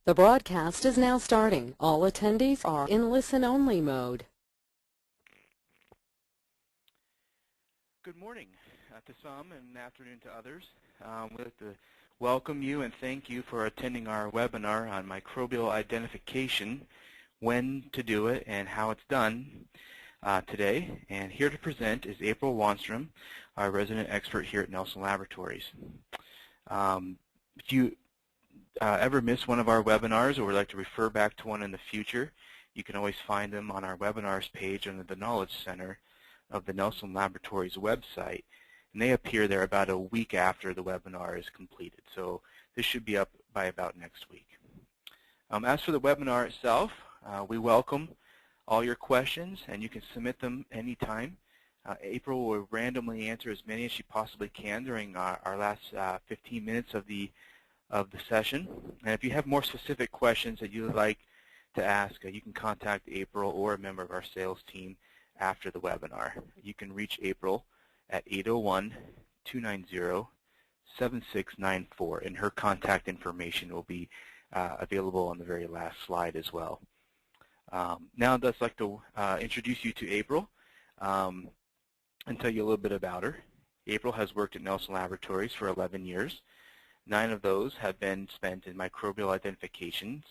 The broadcast is now starting. All attendees are in listen-only mode. Good morning to some and afternoon to others. We'd like to welcome you and thank you for attending our webinar on microbial identification, when to do it, and how it's done today. And here to present is April Wanstrom, our resident expert here at Nelson Laboratories. If you ever miss one of our webinars or would like to refer back to one in the future, you can always find them on our webinars page under the Knowledge Center of the Nelson Laboratories website, and they appear there about a week after the webinar is completed. So this should be up by about next week. As for the webinar itself, we welcome all your questions, and you can submit them anytime. April will randomly answer as many as she possibly can during our last 15 minutes of the session. And if you have more specific questions that you would like to ask, you can contact April or a member of our sales team after the webinar. You can reach April at 801-290-7694, and her contact information will be available on the very last slide as well. Now I'd just like to introduce you to April and tell you a little bit about her. April has worked at Nelson Laboratories for 11 years. 9 of those have been spent in microbial identifications.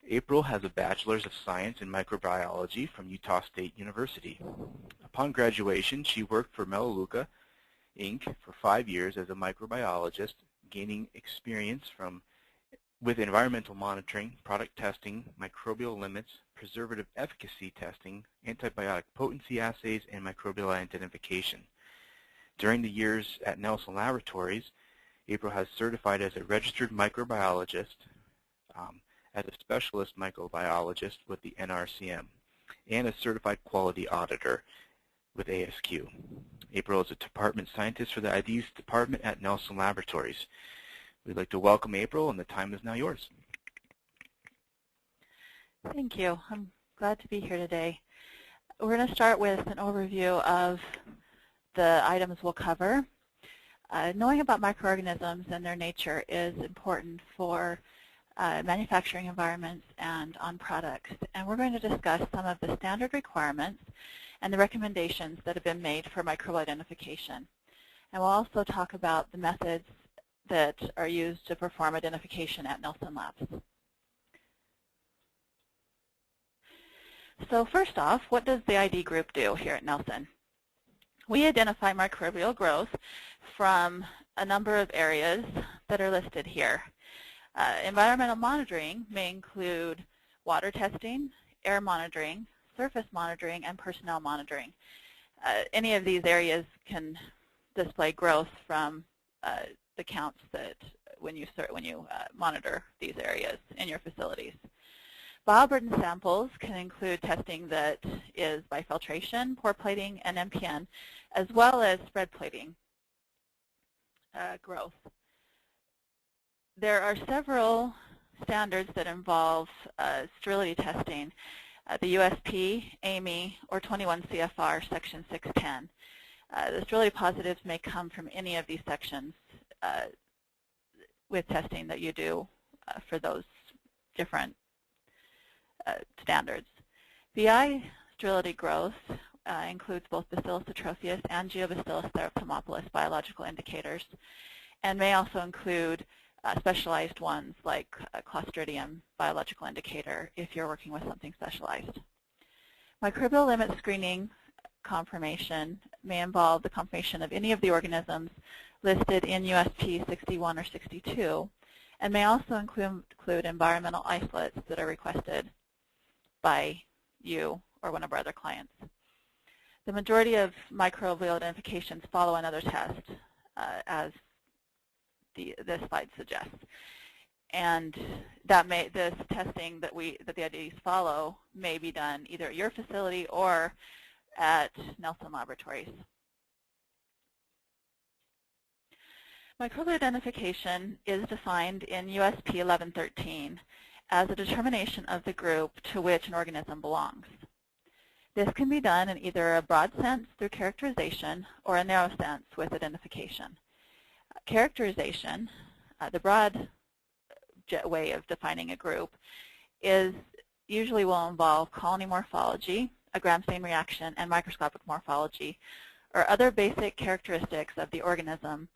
April has a Bachelor's of Science in Microbiology from Utah State University. Upon graduation, she worked for Melaleuca, Inc. for 5 years as a microbiologist, gaining experience with environmental monitoring, product testing, microbial limits, preservative efficacy testing, antibiotic potency assays, and microbial identification. During the years at Nelson Laboratories, April has certified as a registered microbiologist, as a specialist microbiologist with the NRCM, and a certified quality auditor with ASQ. April is a department scientist for the IDs department at Nelson Laboratories. We'd like to welcome April, and the time is now yours. Thank you. I'm glad to be here today. We're going to start with an overview of the items we'll cover. Knowing about microorganisms and their nature is important for manufacturing environments and on products. And we're going to discuss some of the standard requirements and the recommendations that have been made for microbial identification. And we'll also talk about the methods that are used to perform identification at Nelson Labs. So first off, what does the ID group do here at Nelson? We identify microbial growth from a number of areas that are listed here. Environmental monitoring may include water testing, air monitoring, surface monitoring, and personnel monitoring. Any of these areas can display growth from the counts that when you monitor these areas in your facilities. Bioburden samples can include testing that is by filtration, pore plating, and MPN, as well as spread plating growth. There are several standards that involve sterility testing. The USP, AMI, or 21 CFR Section 610. The sterility positives may come from any of these sections with testing that you do for those different standards. BI sterility growth includes both Bacillus atrophius and Geobacillus theraptomopolis biological indicators, and may also include specialized ones like Clostridium biological indicator if you're working with something specialized. Microbial limit screening confirmation may involve the confirmation of any of the organisms listed in USP 61 or 62, and may also include environmental isolates that are requested by you or one of our other clients. The majority of microbial identifications follow another test, as this slide suggests. And this testing that the IDs follow may be done either at your facility or at Nelson Laboratories. Microbial identification is defined in USP 1113 as a determination of the group to which an organism belongs. This can be done in either a broad sense through characterization or a narrow sense with identification. Characterization, the broad way of defining a group, usually will involve colony morphology, a Gram-Stain reaction, and microscopic morphology, or other basic characteristics of the organism,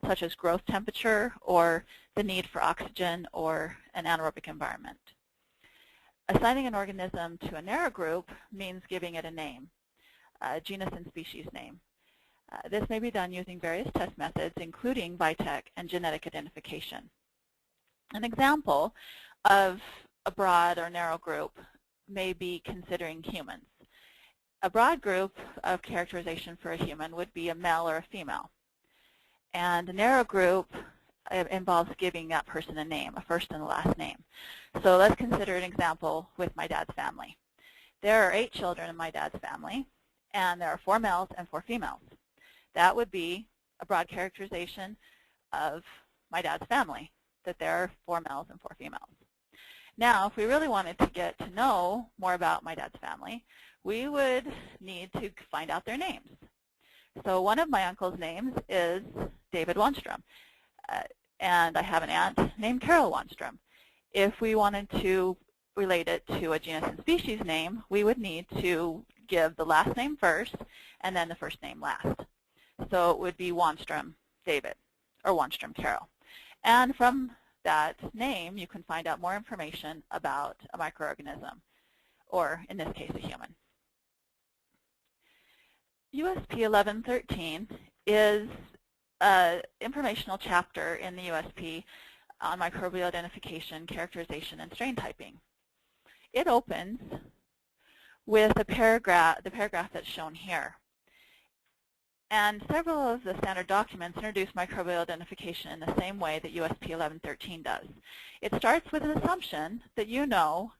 such as growth temperature or the need for oxygen or an anaerobic environment. Assigning an organism to a narrow group means giving it a name, a genus and species name. This may be done using various test methods, including BITEC and genetic identification. An example of a broad or narrow group may be considering humans. A broad group of characterization for a human would be a male or a female. And a narrow group involves giving that person a name, a first and a last name. So let's consider an example with my dad's family. There are 8 children in my dad's family, and there are 4 males and 4 females. That would be a broad characterization of my dad's family, that there are 4 males and 4 females. Now, if we really wanted to get to know more about my dad's family, we would need to find out their names. So one of my uncle's names is David Wanstrom, and I have an aunt named Carol Wanstrom. If we wanted to relate it to a genus and species name, we would need to give the last name first and then the first name last. So it would be Wanstrom David or Wanstrom Carol. And from that name, you can find out more information about a microorganism, or in this case, a human. USP 1113 is an informational chapter in the USP on microbial identification, characterization, and strain typing. It opens with the paragraph that's shown here. And several of the standard documents introduce microbial identification in the same way that USP 1113 does. It starts with an assumption that you know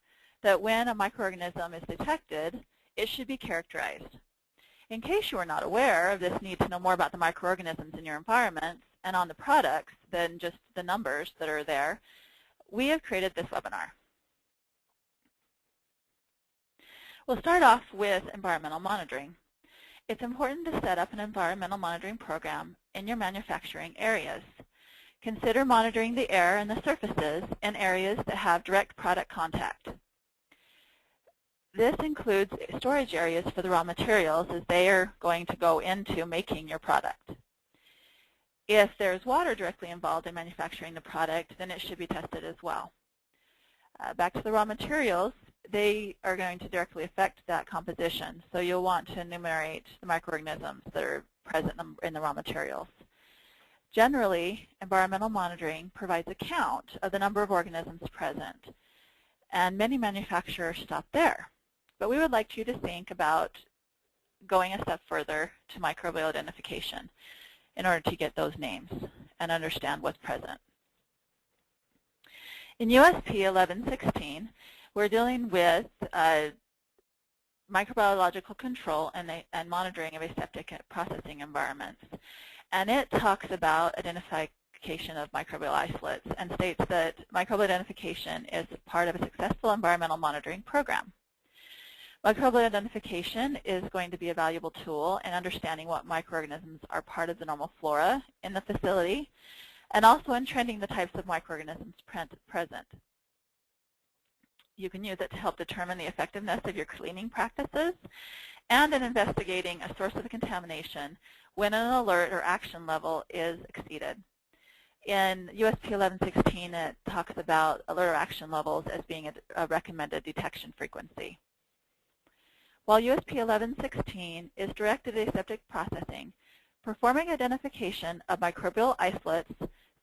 that when a microorganism is detected, it should be characterized. In case you are not aware of this need to know more about the microorganisms in your environment and on the products than just the numbers that are there, we have created this webinar. We'll start off with environmental monitoring. It's important to set up an environmental monitoring program in your manufacturing areas. Consider monitoring the air and the surfaces in areas that have direct product contact. This includes storage areas for the raw materials, as they are going to go into making your product. If there's water directly involved in manufacturing the product, then it should be tested as well. Back to the raw materials, they are going to directly affect that composition. So you'll want to enumerate the microorganisms that are present in the raw materials. Generally, environmental monitoring provides a count of the number of organisms present, and many manufacturers stop there. But we would like you to think about going a step further to microbial identification in order to get those names and understand what's present. In USP 1116, we're dealing with microbiological control and monitoring of aseptic processing environments. And it talks about identification of microbial isolates and states that microbial identification is part of a successful environmental monitoring program. Microbial identification is going to be a valuable tool in understanding what microorganisms are part of the normal flora in the facility, and also in trending the types of microorganisms present. You can use it to help determine the effectiveness of your cleaning practices and in investigating a source of contamination when an alert or action level is exceeded. In USP 1116, it talks about alert or action levels as being a recommended detection frequency. While USP 1116 is directed at aseptic processing, performing identification of microbial isolates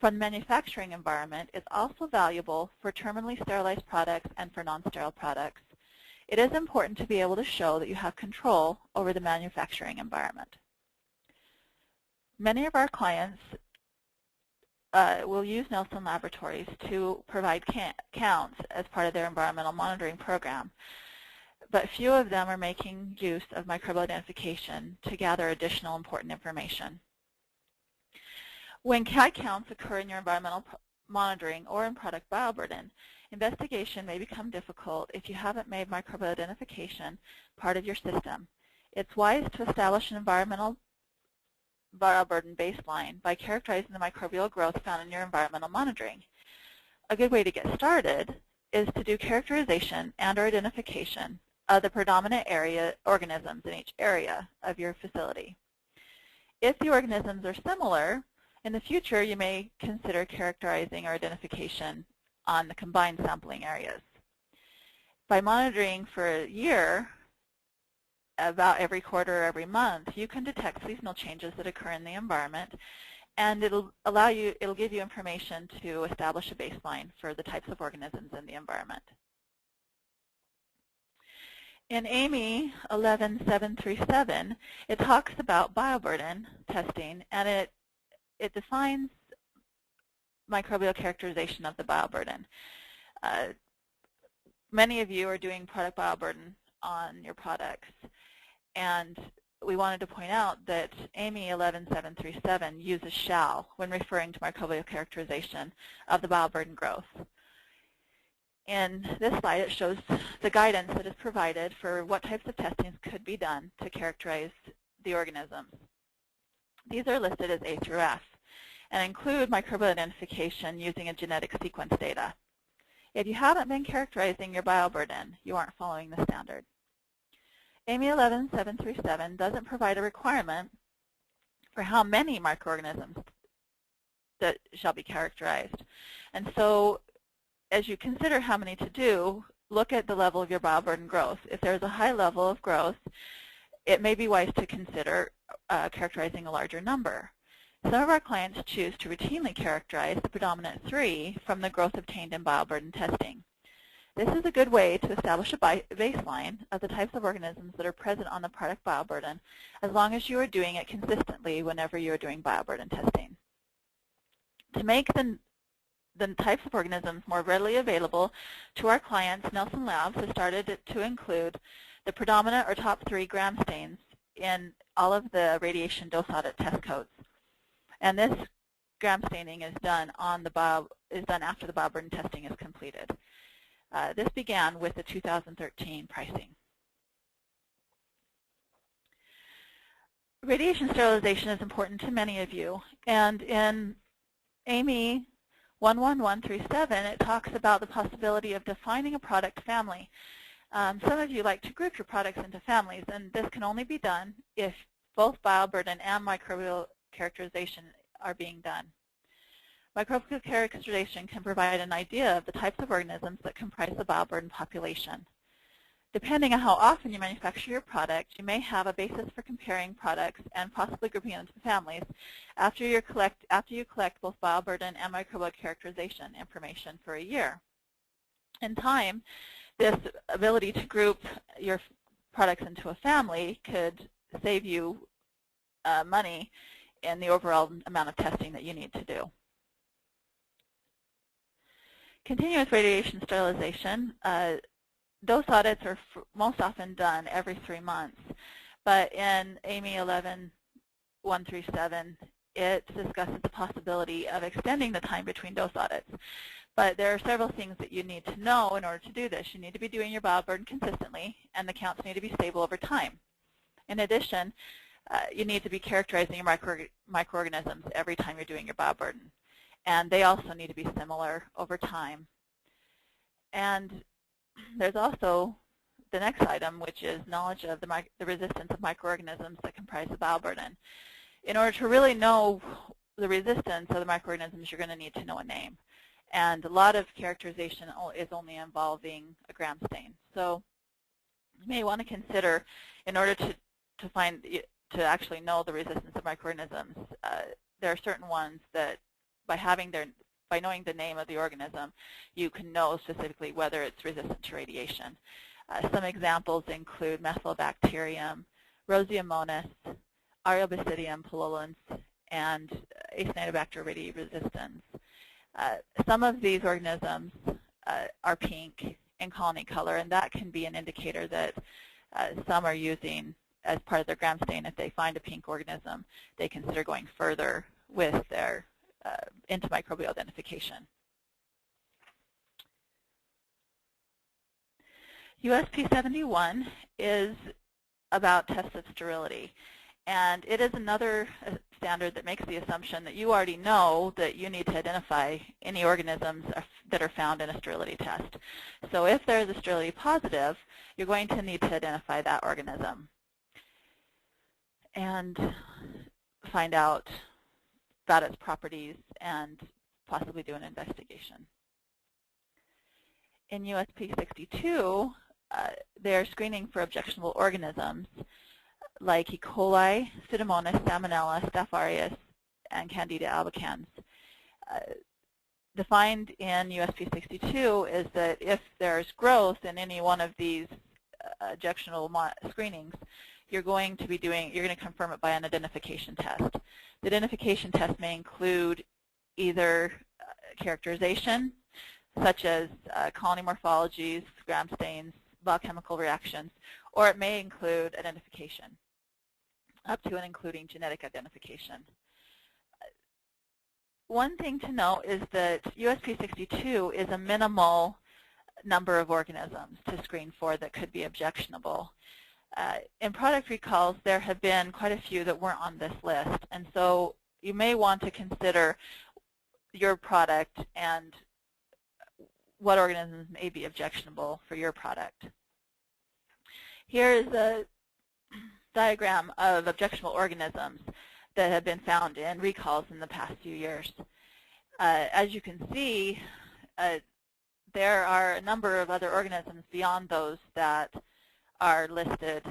from the manufacturing environment is also valuable for terminally sterilized products and for non-sterile products. It is important to be able to show that you have control over the manufacturing environment. Many of our clients will use Nelson Laboratories to provide counts as part of their environmental monitoring program, but few of them are making use of microbial identification to gather additional important information. When high counts occur in your environmental monitoring or in product bioburden, investigation may become difficult if you haven't made microbial identification part of your system. It's wise to establish an environmental bioburden baseline by characterizing the microbial growth found in your environmental monitoring. a good way to get started is to do characterization and or identification of the predominant organisms in each area of your facility. If the organisms are similar, in the future you may consider characterizing or identification on the combined sampling areas. By monitoring for a year, about every quarter or every month, you can detect seasonal changes that occur in the environment, and it'll give you information to establish a baseline for the types of organisms in the environment. In AMY 11737, it talks about bioburden testing, and it defines microbial characterization of the bioburden. Many of you are doing product bioburden on your products, and we wanted to point out that AMY 11737 uses shall when referring to microbial characterization of the bioburden growth. In this slide, it shows the guidance that is provided for what types of testings could be done to characterize the organisms. These are listed as A through F and include microbial identification using a genetic sequence data. If you haven't been characterizing your bioburden, you aren't following the standard. AMY 11737 doesn't provide a requirement for how many microorganisms that shall be characterized. And so as you consider how many to do, look at the level of your bioburden growth. If there's a high level of growth, it may be wise to consider characterizing a larger number. Some of our clients choose to routinely characterize the predominant 3 from the growth obtained in bioburden testing. This is a good way to establish a baseline of the types of organisms that are present on the product bioburden, as long as you are doing it consistently whenever you are doing bioburden testing. To make the types of organisms more readily available to our clients, Nelson Labs has started to include the predominant or top 3 gram stains in all of the radiation dose audit test codes. And this gram staining is done after the bioburden testing is completed. This began with the 2013 pricing. Radiation sterilization is important to many of you, and in AMY 11137, it talks about the possibility of defining a product family. Some of you like to group your products into families, and this can only be done if both bioburden and microbial characterization are being done. Microbial characterization can provide an idea of the types of organisms that comprise the bioburden population. Depending on how often you manufacture your product, you may have a basis for comparing products and possibly grouping them into families after you collect both bioburden and microbial characterization information for a year. In time, this ability to group your products into a family could save you money in the overall amount of testing that you need to do. Continuous radiation sterilization. Dose audits are most often done every 3 months, but in AMY 11137, it discusses the possibility of extending the time between dose audits. But there are several things that you need to know in order to do this. You need to be doing your bioburden consistently, and the counts need to be stable over time. In addition, you need to be characterizing your microorganisms every time you're doing your bioburden, and they also need to be similar over time. And there's also the next item, which is knowledge of the resistance of microorganisms that comprise the bioburden. In order to really know the resistance of the microorganisms, you're going to need to know a name. And a lot of characterization is only involving a gram stain. So you may want to consider, in order to actually know the resistance of microorganisms, there are certain ones that by knowing the name of the organism, you can know specifically whether it's resistant to radiation. Some examples include Methylbacterium, Roseamonas, Aerobasidium pullulans, and Acinetobacter radiresistens. Some of these organisms are pink in colony color, and that can be an indicator that some are using as part of their gram stain. If they find a pink organism, they consider going further with their into microbial identification. USP 71 is about tests of sterility. And it is another standard that makes the assumption that you already know that you need to identify any organisms that are found in a sterility test. So if there's a sterility positive, you're going to need to identify that organism and find out about its properties and possibly do an investigation. In USP 62, they're screening for objectionable organisms like E. coli, Pseudomonas, Salmonella, Staph aureus, and Candida albicans. Defined in USP 62 is that if there's growth in any one of these objectionable screenings, you're going to confirm it by an identification test. The identification test may include either characterization, such as colony morphologies, gram stains, biochemical reactions, or it may include identification, up to and including genetic identification. One thing to note is that USP 62 is a minimal number of organisms to screen for that could be objectionable. In product recalls, there have been quite a few that weren't on this list, and so you may want to consider your product and what organisms may be objectionable for your product. Here is a diagram of objectionable organisms that have been found in recalls in the past few years. As you can see, there are a number of other organisms beyond those that are listed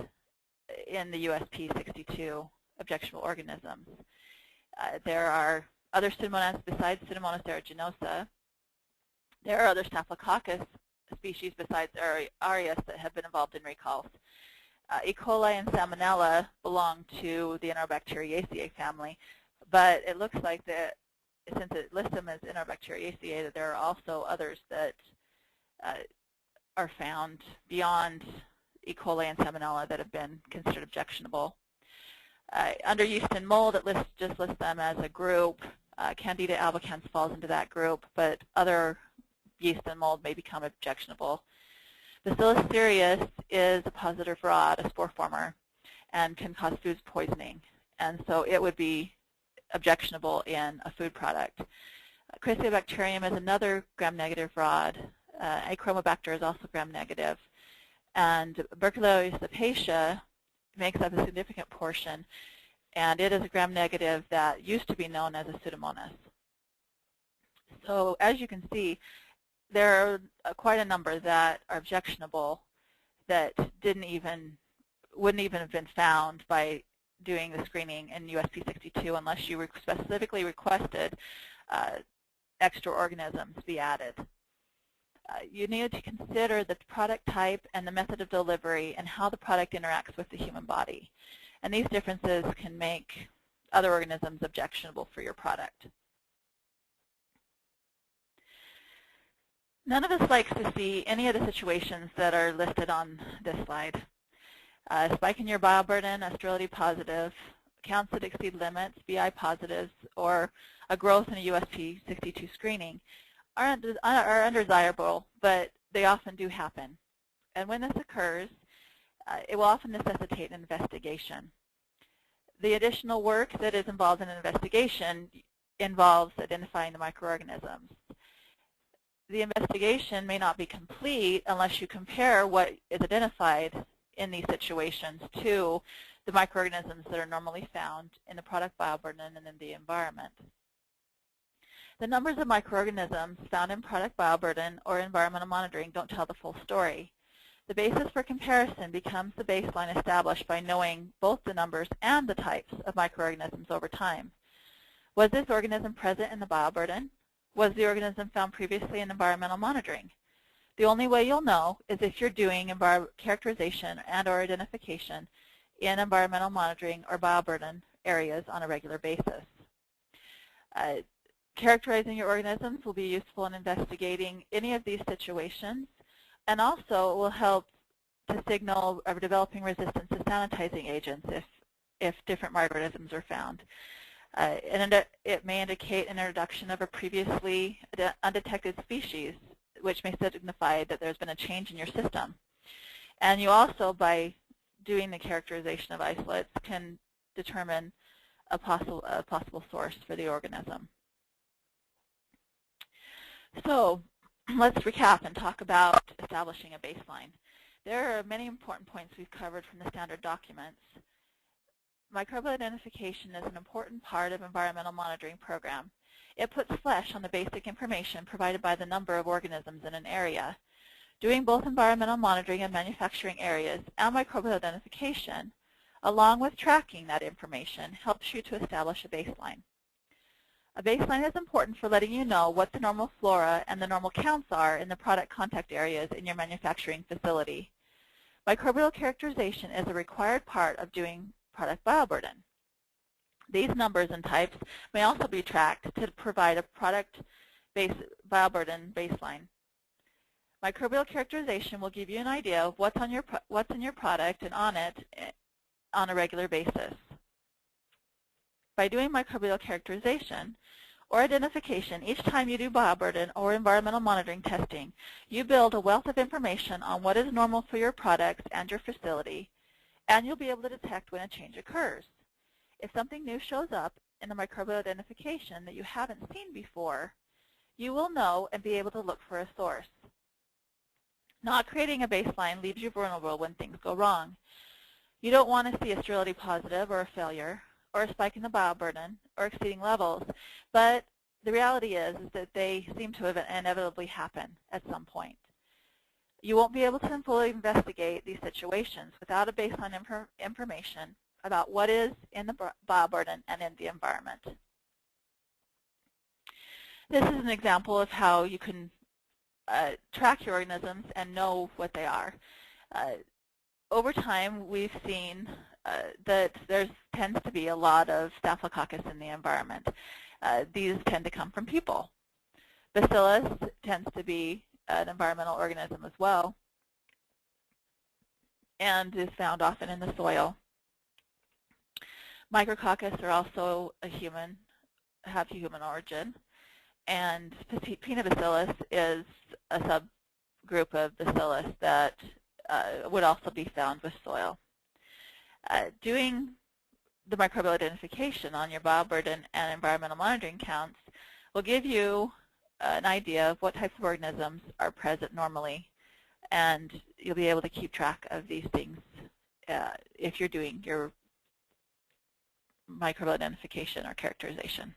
in the USP 62 objectionable organisms. There are other Pseudomonas besides Pseudomonas aeruginosa. There are other Staphylococcus species besides aureus that have been involved in recalls. E. coli and Salmonella belong to the Enterobacteriaceae family, but it looks like that since it lists them as Enterobacteriaceae, that there are also others that are found beyond E. coli and Salmonella that have been considered objectionable. Under yeast and mold, it just lists them as a group. Candida albicans falls into that group, but other yeast and mold may become objectionable. Bacillus cereus is a positive rod, a spore former, and can cause food poisoning, and so it would be objectionable in a food product. Crassiobacterium is another gram-negative rod. Achromobacter is also gram-negative, and Berkelioides apacia makes up a significant portion, and it is a gram-negative that used to be known as a Pseudomonas. So as you can see, there are quite a number that are objectionable that wouldn't even have been found by doing the screening in USP 62 unless you specifically requested extra organisms be added. You need to consider the product type and the method of delivery and how the product interacts with the human body. And these differences can make other organisms objectionable for your product. None of us likes to see any of the situations that are listed on this slide. A spike in your bioburden, a sterility positive, counts that exceed limits, BI positives, or a growth in a USP 62 screening are undesirable, but they often do happen. And when this occurs, it will often necessitate an investigation. The additional work that is involved in an investigation involves identifying the microorganisms. The investigation may not be complete unless you compare what is identified in these situations to the microorganisms that are normally found in the product bioburden and in the environment. The numbers of microorganisms found in product bioburden or environmental monitoring don't tell the full story. The basis for comparison becomes the baseline established by knowing both the numbers and the types of microorganisms over time. Was this organism present in the bioburden? Was the organism found previously in environmental monitoring? The only way you'll know is if you're doing characterization and or identification in environmental monitoring or bioburden areas on a regular basis. Characterizing your organisms will be useful in investigating any of these situations, and also will help to signal developing resistance to sanitizing agents if different microorganisms are found. And it may indicate an introduction of a previously undetected species, which may signify that there's been a change in your system. And you also, by doing the characterization of isolates, can determine a possible source for the organism. So let's recap and talk about establishing a baseline. There are many important points we've covered from the standard documents. Microbial identification is an important part of environmental monitoring program. It puts flesh on the basic information provided by the number of organisms in an area. Doing both environmental monitoring in manufacturing areas and microbial identification, along with tracking that information, helps you to establish a baseline. A baseline is important for letting you know what the normal flora and the normal counts are in the product contact areas in your manufacturing facility. Microbial characterization is a required part of doing product bioburden. These numbers and types may also be tracked to provide a product bioburden baseline. Microbial characterization will give you an idea of what's in your product and on it on a regular basis. By doing microbial characterization or identification each time you do bioburden or environmental monitoring testing, you build a wealth of information on what is normal for your products and your facility, and you'll be able to detect when a change occurs. If something new shows up in the microbial identification that you haven't seen before, you will know and be able to look for a source. Not creating a baseline leaves you vulnerable when things go wrong. You don't want to see a sterility positive or a failure, or a spike in the bioburden, or exceeding levels, but the reality is that they seem to inevitably happen at some point. You won't be able to fully investigate these situations without a baseline information about what is in the bioburden and in the environment. This is an example of how you can track your organisms and know what they are. Over time, we've seen that there tends to be a lot of Staphylococcus in the environment. These tend to come from people. Bacillus tends to be an environmental organism as well and is found often in the soil. Micrococcus are also have human origin, and Phenotypic is a subgroup of bacillus that would also be found with soil. Doing the microbial identification on your bioburden and environmental monitoring counts will give you an idea of what types of organisms are present normally, and you'll be able to keep track of these things if you're doing your microbial identification or characterization.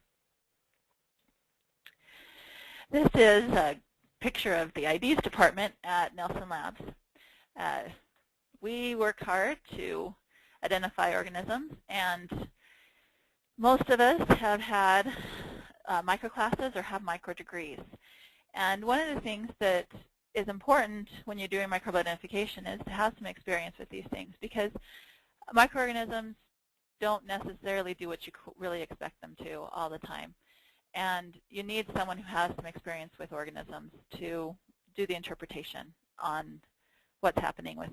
This is a picture of the IDs department at Nelson Labs. We work hard to identify organisms, and most of us have had microclasses or have microdegrees. And one of the things that is important when you're doing microbial identification is to have some experience with these things, because microorganisms don't necessarily do what you really expect them to all the time. And you need someone who has some experience with organisms to do the interpretation on what's happening with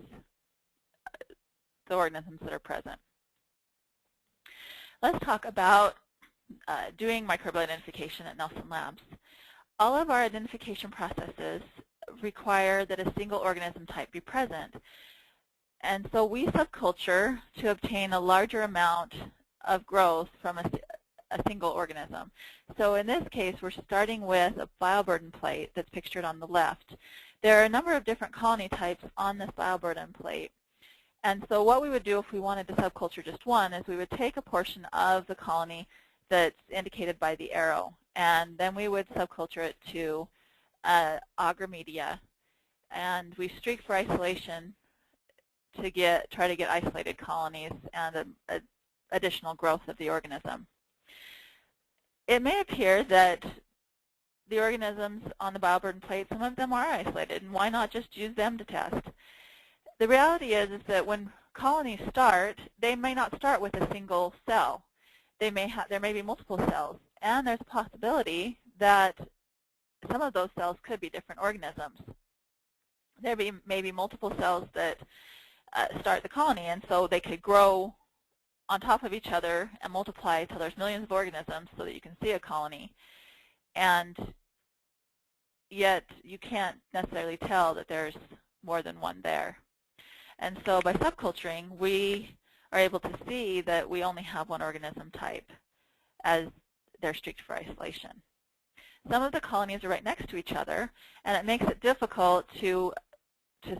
the organisms that are present. Let's talk about doing microbial identification at Nelson Labs. All of our identification processes require that a single organism type be present. And so we subculture to obtain a larger amount of growth from a single organism. So in this case, we're starting with a bioburden plate that's pictured on the left. There are a number of different colony types on this bioburden plate. And so what we would do if we wanted to subculture just one is we would take a portion of the colony that's indicated by the arrow, and then we would subculture it to agar media. And we streak for isolation to try to get isolated colonies and additional growth of the organism. It may appear that the organisms on the bioburden plate, some of them are isolated, and why not just use them to test? The reality is that when colonies start, they may not start with a single cell. There may be multiple cells, and there's a possibility that some of those cells could be different organisms. There may be multiple cells that start the colony, and so they could grow on top of each other and multiply until there's millions of organisms so that you can see a colony. And yet you can't necessarily tell that there's more than one there. And so by subculturing, we are able to see that we only have one organism type, as they're streaked for isolation. Some of the colonies are right next to each other, and it makes it difficult to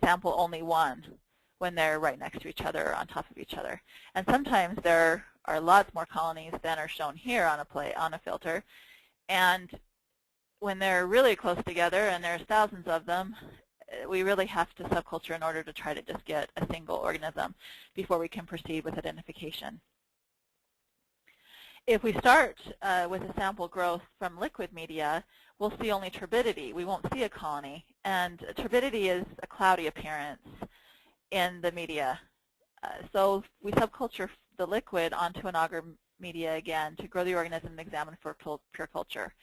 sample only one when they're right next to each other or on top of each other. And sometimes there are lots more colonies than are shown here on a filter. And when they're really close together, and there's thousands of them, we really have to subculture in order to try to just get a single organism before we can proceed with identification. If we start with a sample growth from liquid media, we'll see only turbidity. We won't see a colony. And turbidity is a cloudy appearance in the media. So we subculture the liquid onto an agar media again to grow the organism and examine for pure culture.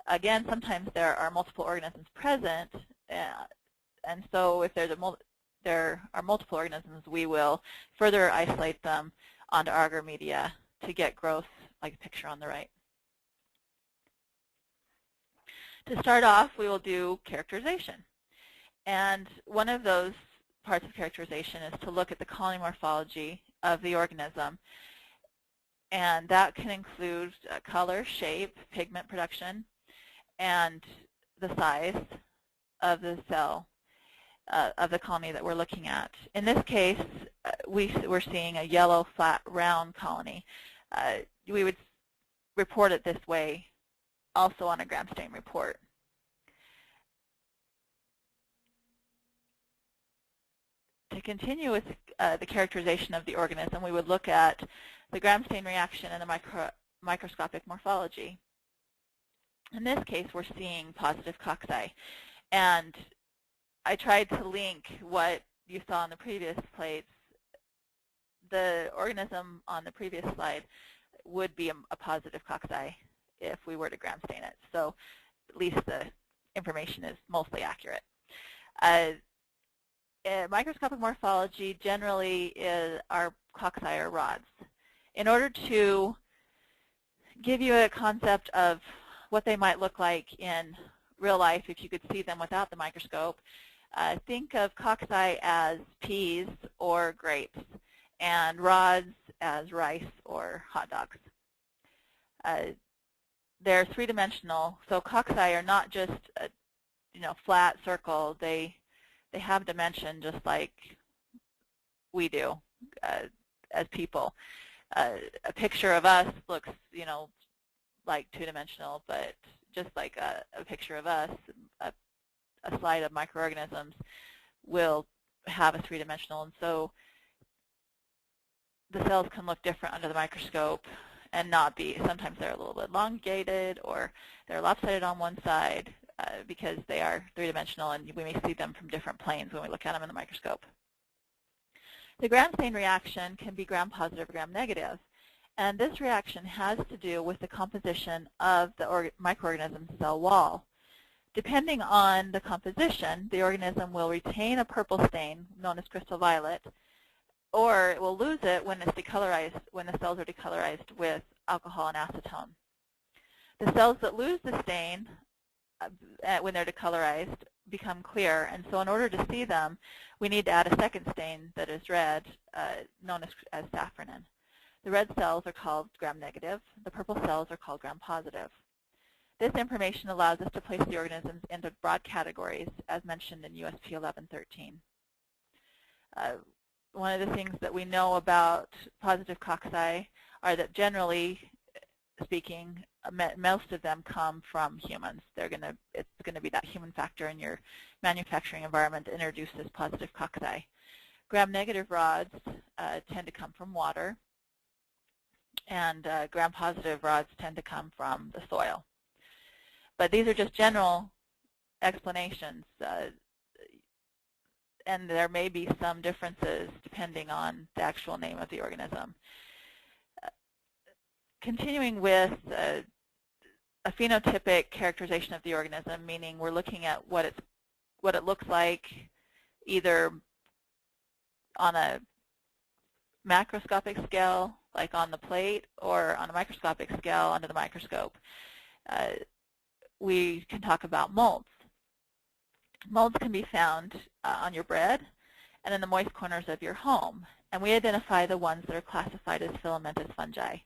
Again, sometimes there are multiple organisms present, and so if there are multiple organisms, we will further isolate them onto agar media to get growth like a picture on the right. To start off, we will do characterization. And one of those parts of characterization is to look at the colony morphology of the organism. And that can include color, shape, pigment production, and the size of the cell of the colony that we're looking at. In this case, we're seeing a yellow, flat, round colony. We would report it this way also on a gram stain report. To continue with the characterization of the organism, we would look at the gram stain reaction and the microscopic morphology. In this case, we're seeing positive cocci. And I tried to link what you saw on the previous plates. The organism on the previous slide would be a positive cocci if we were to gram stain it. So at least the information is mostly accurate. Microscopic morphology generally are cocci or rods. In order to give you a concept of what they might look like in real life if you could see them without the microscope, think of cocci as peas or grapes, and rods as rice or hot dogs. They're three-dimensional, so cocci are not just a flat circle. They have dimension just like we do as people. A picture of us looks, like two-dimensional, but just like a picture of us, a slide of microorganisms will have a three-dimensional, and so the cells can look different under the microscope and not be. Sometimes they're a little bit elongated or they're lopsided on one side because they are three-dimensional, and we may see them from different planes when we look at them in the microscope. The gram stain reaction can be gram-positive or gram-negative, and this reaction has to do with the composition of the microorganism cell wall. Depending on the composition, the organism will retain a purple stain, known as crystal violet, or it will lose it when it's decolorized, when the cells are decolorized with alcohol and acetone. The cells that lose the stain when they're decolorized become clear, and so in order to see them, we need to add a second stain that is red, known as safranin. The red cells are called gram-negative. The purple cells are called gram-positive. This information allows us to place the organisms into broad categories, as mentioned in USP 1113. One of the things that we know about positive cocci are that, generally speaking, most of them come from humans. It's going to be that human factor in your manufacturing environment that introduces positive cocci. Gram-negative rods tend to come from water, and gram-positive rods tend to come from the soil. But these are just general explanations, and there may be some differences depending on the actual name of the organism. Continuing with a phenotypic characterization of the organism, meaning we're looking at what it looks like either on a macroscopic scale, like on the plate, or on a microscopic scale under the microscope. We can talk about molds. Molds can be found on your bread, and in the moist corners of your home. And we identify the ones that are classified as filamentous fungi.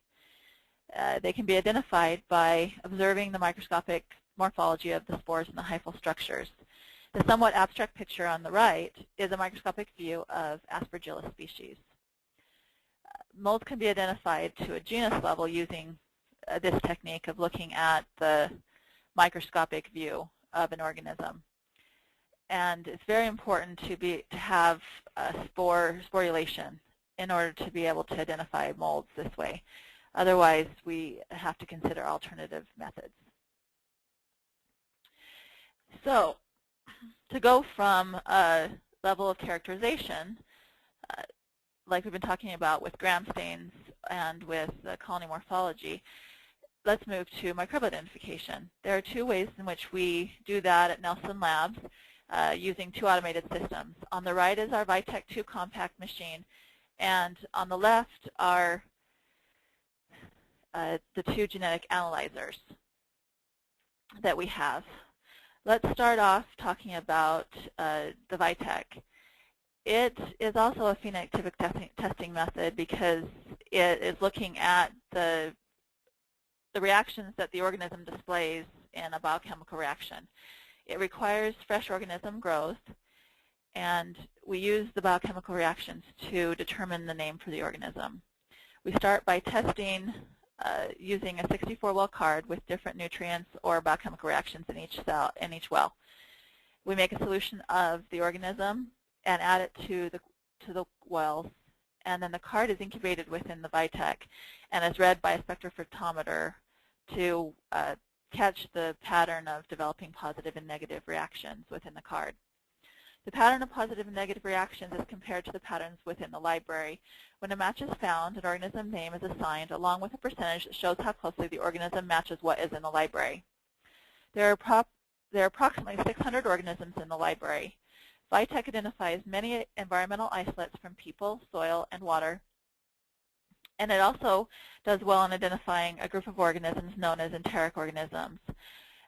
They can be identified by observing the microscopic morphology of the spores and the hyphal structures. The somewhat abstract picture on the right is a microscopic view of Aspergillus species. Molds can be identified to a genus level using this technique of looking at the microscopic view of an organism. And it's very important to have sporulation in order to be able to identify molds this way. Otherwise, we have to consider alternative methods. So, to go from a level of characterization, like we've been talking about with gram stains and with colony morphology, let's move to microbial identification. There are two ways in which we do that at Nelson Labs using two automated systems. On the right is our Vitek 2 compact machine, and on the left are the two genetic analyzers that we have. Let's start off talking about the Vitek. It is also a phenotypic testing method because it is looking at the reactions that the organism displays in a biochemical reaction. It requires fresh organism growth, and we use the biochemical reactions to determine the name for the organism. We start by testing using a 64-well card with different nutrients or biochemical reactions in each cell, in each well. We make a solution of the organism and add it to the wells, and then the card is incubated within the Vitek and is read by a spectrophotometer to catch the pattern of developing positive and negative reactions within the card. The pattern of positive and negative reactions is compared to the patterns within the library. When a match is found, an organism name is assigned along with a percentage that shows how closely the organism matches what is in the library. There are approximately 600 organisms in the library. Vitek identifies many environmental isolates from people, soil, and water, and it also does well in identifying a group of organisms known as enteric organisms.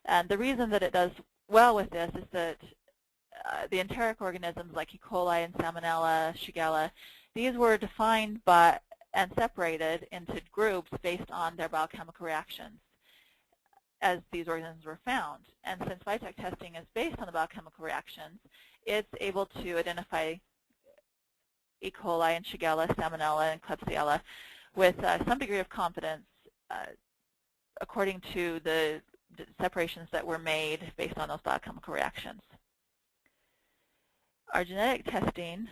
And the reason that it does well with this is that the enteric organisms like E. coli and Salmonella, Shigella, these were defined by and separated into groups based on their biochemical reactions as these organisms were found. And since Vitek testing is based on the biochemical reactions, it's able to identify E. coli and Shigella, Salmonella, and Klebsiella with some degree of confidence according to the separations that were made based on those biochemical reactions. Our genetic testing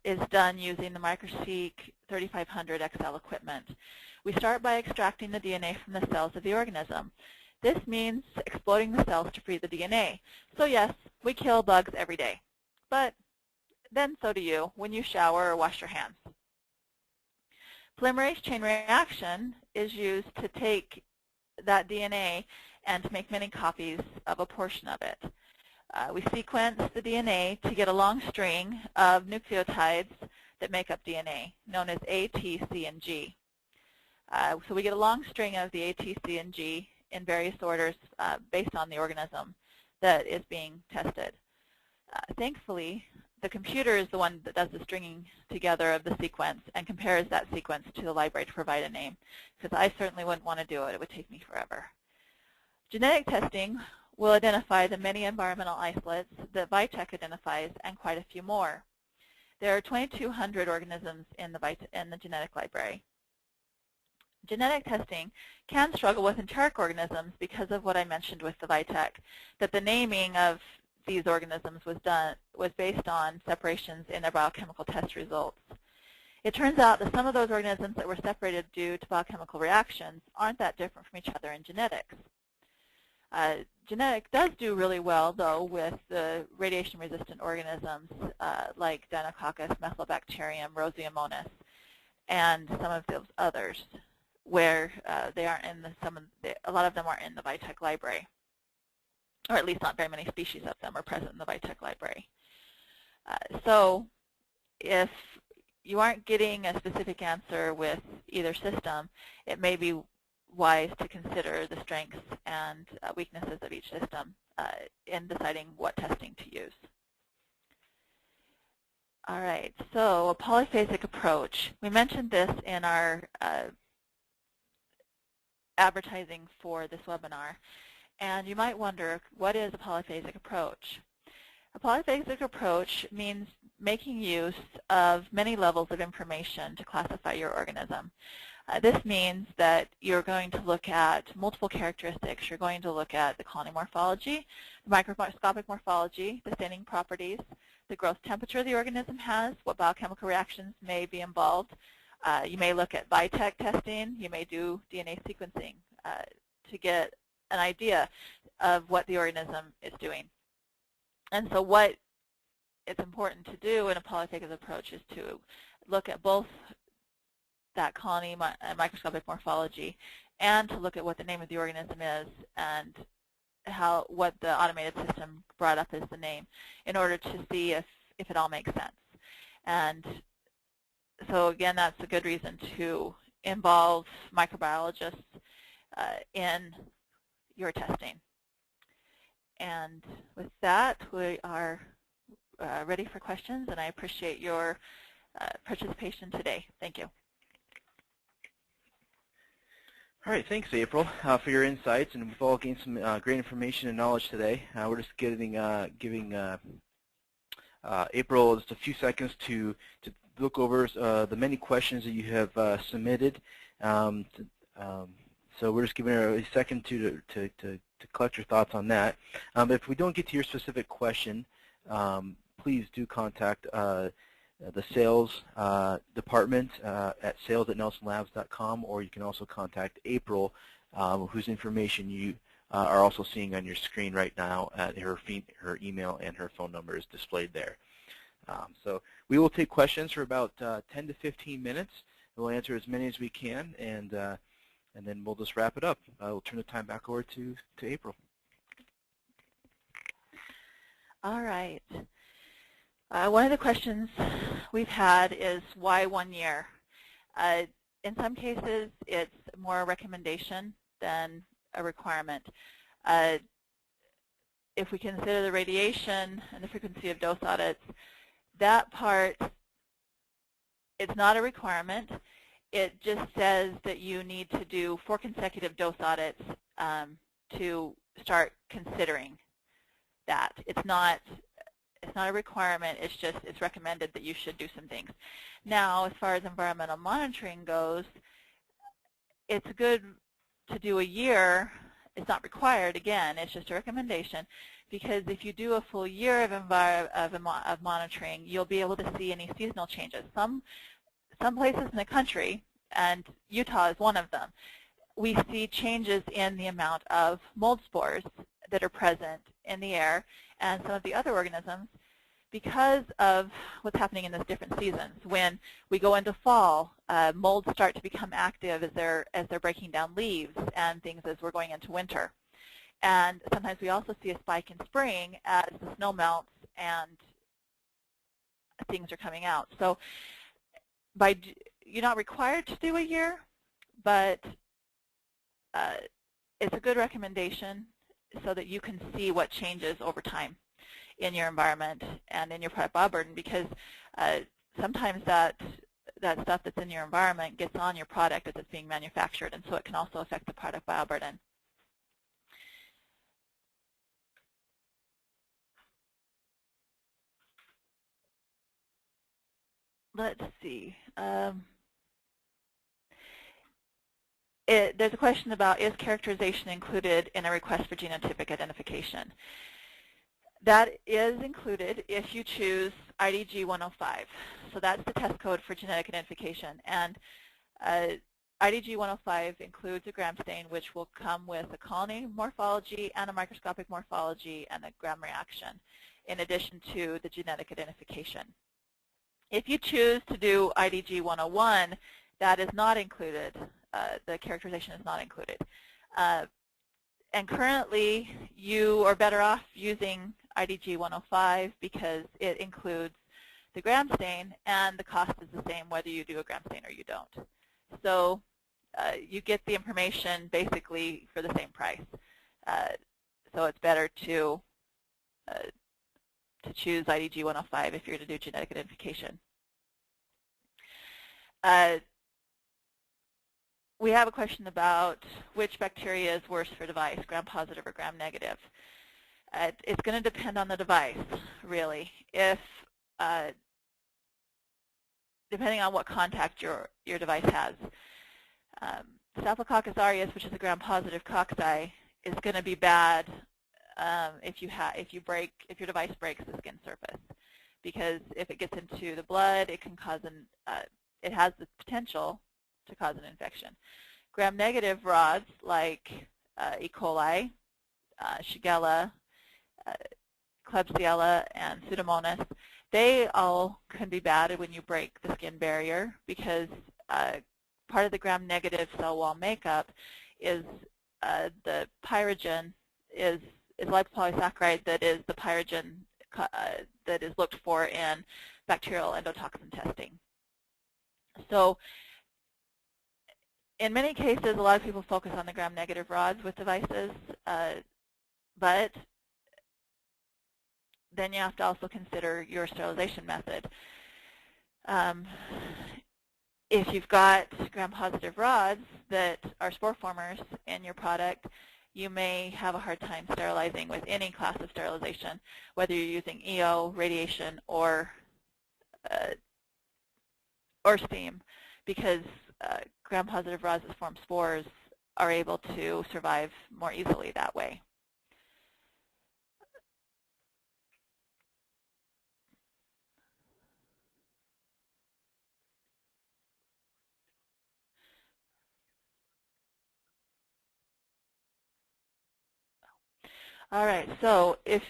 is done using the Microseq 3500 XL equipment. We start by extracting the DNA from the cells of the organism. This means exploding the cells to free the DNA. So yes, we kill bugs every day, but then so do you when you shower or wash your hands. Polymerase chain reaction is used to take that DNA and to make many copies of a portion of it. We sequence the DNA to get a long string of nucleotides that make up DNA, known as A, T, C, and G. So we get a long string of the A, T, C, and G in various orders based on the organism that is being tested. Thankfully, the computer is the one that does the stringing together of the sequence and compares that sequence to the library to provide a name, because I certainly wouldn't want to do it. It would take me forever. Genetic testing will identify the many environmental isolates that Vitek identifies and quite a few more. There are 2,200 organisms in the genetic library. Genetic testing can struggle with enteric organisms because of what I mentioned with the Vitek, that the naming of these organisms was based on separations in their biochemical test results. It turns out that some of those organisms that were separated due to biochemical reactions aren't that different from each other in genetics. Genetic does do really well, though, with the radiation-resistant organisms like Deinococcus, Methylbacterium, Roseomonas, and some of those others, where they aren't in a lot of them aren't in the Vitek library, or at least not very many species of them are present in the Vitek library. So if you aren't getting a specific answer with either system, it may be wise to consider the strengths and weaknesses of each system in deciding what testing to use. All right, so a polyphasic approach. We mentioned this in our advertising for this webinar. And you might wonder, what is a polyphasic approach? A polyphasic approach means making use of many levels of information to classify your organism. This means that you're going to look at multiple characteristics. You're going to look at the colony morphology, the microscopic morphology, the staining properties, the growth temperature the organism has, what biochemical reactions may be involved. You may look at VITEC testing. You may do DNA sequencing to get an idea of what the organism is doing. And so what it's important to do in a polyphasic approach is to look at both that colony microscopic morphology and to look at what the name of the organism is and what the automated system brought up as the name in order to see if it all makes sense. And so again, that's a good reason to involve microbiologists in your testing. And with that, we are ready for questions, and I appreciate your participation today. Thank you. All right, thanks, April, for your insights, and we've all gained some great information and knowledge today. We're just giving April just a few seconds to look over the many questions that you have submitted. So we're just giving her a second to collect your thoughts on that. If we don't get to your specific question, please do contact the sales department at sales@nelsonlabs.com, or you can also contact April, whose information you are also seeing on your screen right now. Her email and her phone number is displayed there. So we will take questions for about 10 to 15 minutes. We'll answer as many as we can, and then we'll just wrap it up. We'll turn the time back over to April. All right. One of the questions we've had is why 1 year? In some cases, it's more a recommendation than a requirement. If we consider the radiation and the frequency of dose audits, that part, it's not a requirement. It just says that you need to do 4 consecutive dose audits to start considering that. It's not a requirement. It's recommended that you should do some things. Now, as far as environmental monitoring goes, it's good to do a year. It's not required. Again, it's just a recommendation, because if you do a full year of monitoring, you'll be able to see any seasonal changes. Some places in the country, and Utah is one of them, we see changes in the amount of mold spores that are present in the air and some of the other organisms because of what's happening in those different seasons. When we go into fall, molds start to become active as they're breaking down leaves and things as we're going into winter. And sometimes we also see a spike in spring as the snow melts and things are coming out. So you're not required to do a year, but it's a good recommendation so that you can see what changes over time in your environment and in your product bioburden, because sometimes that stuff that's in your environment gets on your product as it's being manufactured, and so it can also affect the product bioburden. Let's see. There's a question about, is characterization included in a request for genotypic identification? That is included if you choose IDG 105. So that's the test code for genetic identification. And IDG 105 includes a gram stain, which will come with a colony morphology and a microscopic morphology and a gram reaction, in addition to the genetic identification. If you choose to do IDG 101, that is not included. The characterization is not included. And currently, you are better off using IDG 105 because it includes the gram stain, and the cost is the same whether you do a gram stain or you don't. So you get the information basically for the same price. So it's better to to choose IDG 105 if you're to do genetic identification. We have a question about which bacteria is worse for device, gram-positive or gram-negative. It's going to depend on the device, really. If depending on what contact your device has. Staphylococcus aureus, which is a gram-positive cocci, is going to be bad if your device breaks the skin surface, because if it gets into the blood, it can cause it has the potential to cause an infection. Gram-negative rods like E. coli, Shigella, Klebsiella, and Pseudomonas, they all can be bad when you break the skin barrier, because part of the gram-negative cell wall makeup is the pyrogen is lipopolysaccharide that is the pyrogen that is looked for in bacterial endotoxin testing. So in many cases, a lot of people focus on the gram-negative rods with devices, but then you have to also consider your sterilization method. If you've got gram-positive rods that are spore formers in your product, you may have a hard time sterilizing with any class of sterilization, whether you're using EO, radiation, or steam, because gram-positive rods that form spores are able to survive more easily that way. All right, so if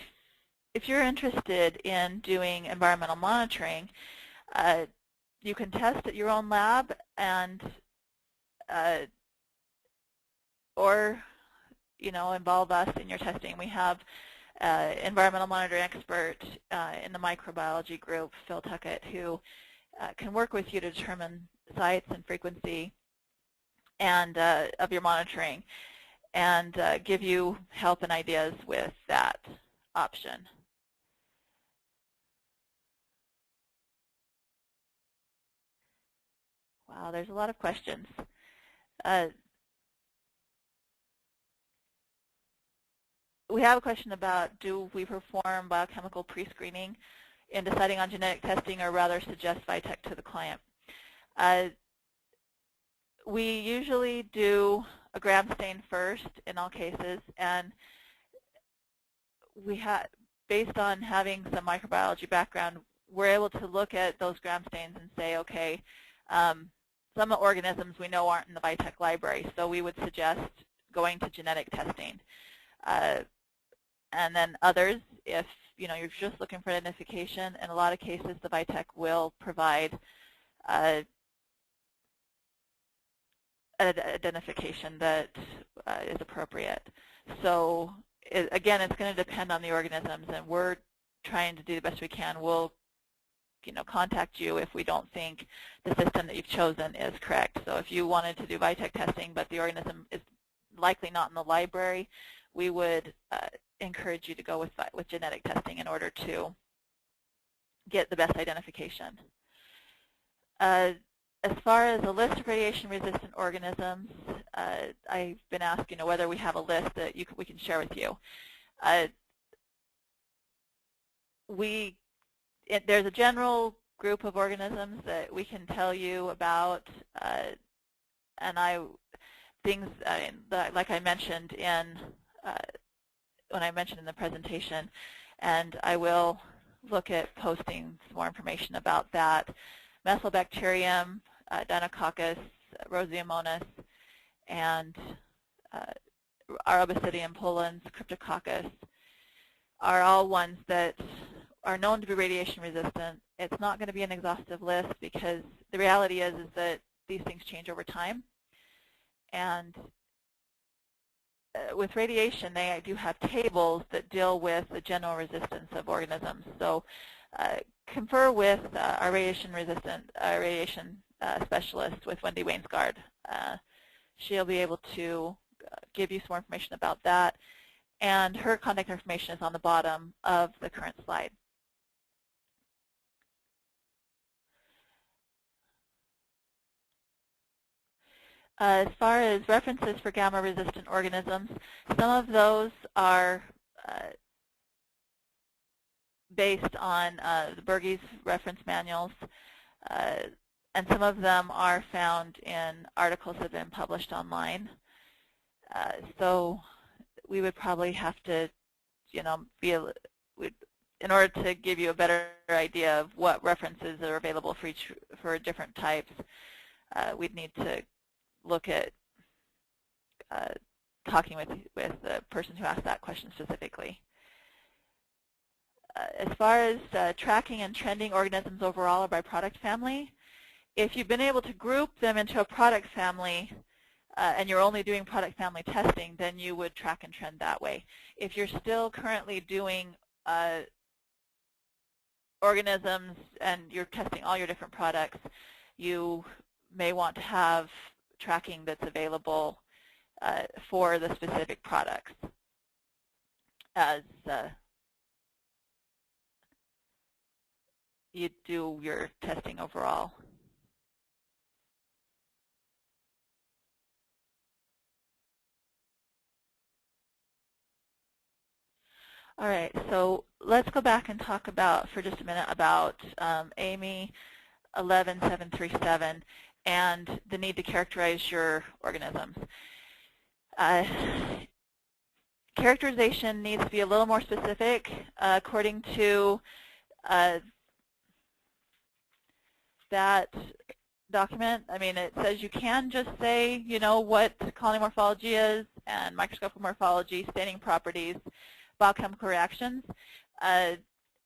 you're interested in doing environmental monitoring, you can test at your own lab and or involve us in your testing. We have environmental monitoring expert in the microbiology group, Phil Tuckett, who can work with you to determine sites and frequency and of your monitoring, and give you help and ideas with that option. Wow, there's a lot of questions. We have a question about, do we perform biochemical pre-screening in deciding on genetic testing, or rather suggest Vitec to the client? We usually do a gram stain first in all cases, and based on having some microbiology background, we're able to look at those gram stains and say, okay, some organisms we know aren't in the Vitec library, so we would suggest going to genetic testing. And then others, if you're just looking for identification, in a lot of cases the Vitec will provide an identification that is appropriate. So again, it's going to depend on the organisms, and we're trying to do the best we can. We'll contact you if we don't think the system that you've chosen is correct. So if you wanted to do Vitec testing, but the organism is likely not in the library, we would encourage you to go with genetic testing in order to get the best identification. As far as a list of radiation-resistant organisms, I've been asked, whether we have a list that we can share with you. There's a general group of organisms that we can tell you about, and things like I mentioned when I mentioned in the presentation, and I will look at posting some more information about that. Methylbacterium, Deinococcus, Roseomonas, and Arabicidium pullens, Cryptococcus are all ones that are known to be radiation resistant. It's not going to be an exhaustive list, because the reality is that these things change over time. And with radiation, they do have tables that deal with the general resistance of organisms. So confer with our radiation specialist, with Wendy Wainsgard. She'll be able to give you some more information about that. And her contact information is on the bottom of the current slide. As far as references for gamma-resistant organisms, some of those are based on the Burgess reference manuals, and some of them are found in articles that have been published online. So we would probably have to, in order to give you a better idea of what references are available for different types, we'd need to look at talking with the person who asked that question specifically. As far as tracking and trending organisms overall or by product family, if you've been able to group them into a product family and you're only doing product family testing, then you would track and trend that way. If you're still currently doing organisms and you're testing all your different products, you may want to have tracking that's available for the specific products as you do your testing overall. All right, so let's go back and talk about, for just a minute, about AMY 11737 and the need to characterize your organisms. Characterization needs to be a little more specific according to that document. I mean, it says you can just say, what colony morphology is and microscopic morphology, staining properties, biochemical reactions.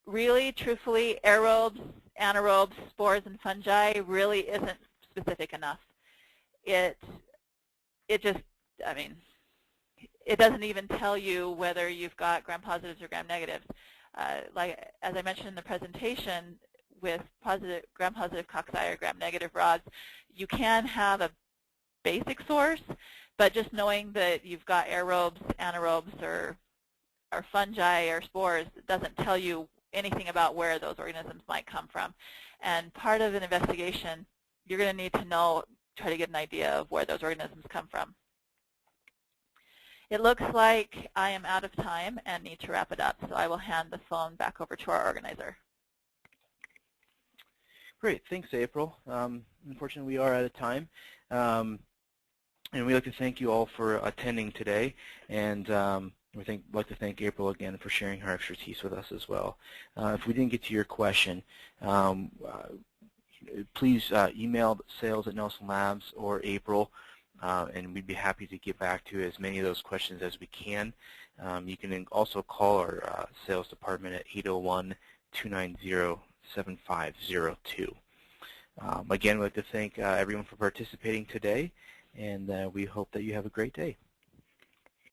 Really, truthfully, aerobes, anaerobes, spores, and fungi really isn't specific enough. It just, it doesn't even tell you whether you've got gram-positives or gram-negatives. Like, as I mentioned in the presentation, with gram-positive cocci or gram-negative rods, you can have a basic source, but just knowing that you've got aerobes, anaerobes, or fungi or spores doesn't tell you anything about where those organisms might come from. And part of an investigation, you're going to need to try to get an idea of where those organisms come from. It looks like I am out of time and need to wrap it up, so I will hand the phone back over to our organizer. Great, thanks, April. Unfortunately, we are out of time, and we'd like to thank you all for attending today, and we'd like to thank April again for sharing her expertise with us as well. If we didn't get to your question, please email sales@Nelson Labs or April, and we'd be happy to get back to as many of those questions as we can. You can also call our sales department at 801-290-7502. Again, we'd like to thank everyone for participating today, and we hope that you have a great day.